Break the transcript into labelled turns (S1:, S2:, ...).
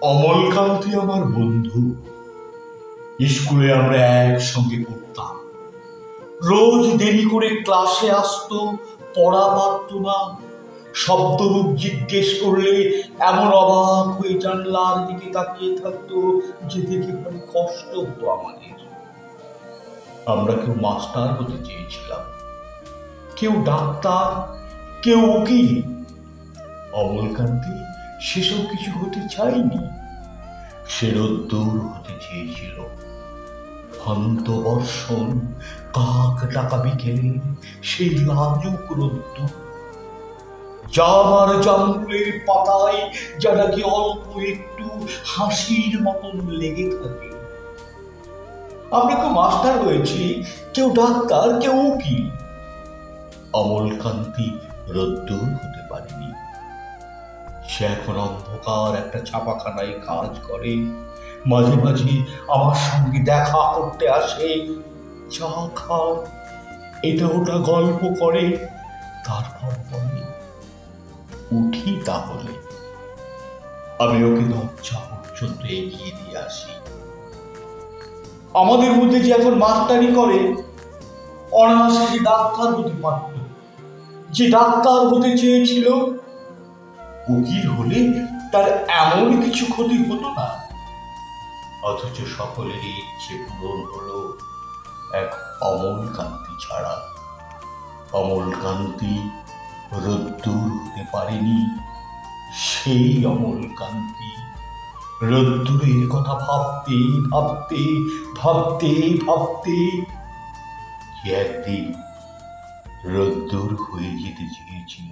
S1: অমলকান্তি আমার বন্ধু। স্কুলে আমরা একসঙ্গে পড়তাম। রোজ দেরি করে ক্লাসে আসতো, পড়া পারত না। শব্দরূপ জিজ্ঞেস করলে এমন অবাক হয়ে জানলার দিকে তাকিয়ে থাকতো যে দেখে ভারী কষ্ট হতো আমাদের। আমরা কেউ মাস্টার হতে চেয়েছিলাম, কেউ ডাক্তার, কেউ উকিল। অমলকান্তি সেসব কিছু হতে চায়নি। সে রোদ্দুর হতে চেয়েছিল। শান্ত বর্ষণ, কাক ডাকা বিকেলে সেই লাজুক রোদ্দুর। জামার জামরুলের পাতায় যা নাকি অল্প একটু হাসির মতন লেগে থাকে। আমরা কেউ মাস্টার হয়েছি, কেউ ডাক্তার, কেউ উকিল। অমলকান্তি রোদ্দুর হতে পারেনি। সে এখন অন্ধকার একটা ছাপাখানায় কাজ করে। মাঝে মাঝে আমার সঙ্গে দেখা করতে আসে, চা খায়, এটা ওটা গল্প করে, তারপর বলে উঠি তাহলে। আমি ওকে দরজা পর্যন্ত এগিয়ে দিয়ে আসি। আমাদের মধ্যে যে এখন মাস্টারি করে, অনায়াসে যে ডাক্তার হতে পারত, যে ডাক্তার হতে চেয়েছিল, উকিল হলে তার এমন কিছু ক্ষতি হতো না। অথচ সকলেরই ইচ্ছে পূরণ হলো এক অমলকান্তি ছাড়া। অমলকান্তি রোদ্দুর হতে পারেনি। সেই অমলকান্তি রোদ্দুরের কথা ভাবতে ভাবতে ভাবতে ভাবতে একদিন রোদ্দুর হয়ে যেতে চেয়েছিল।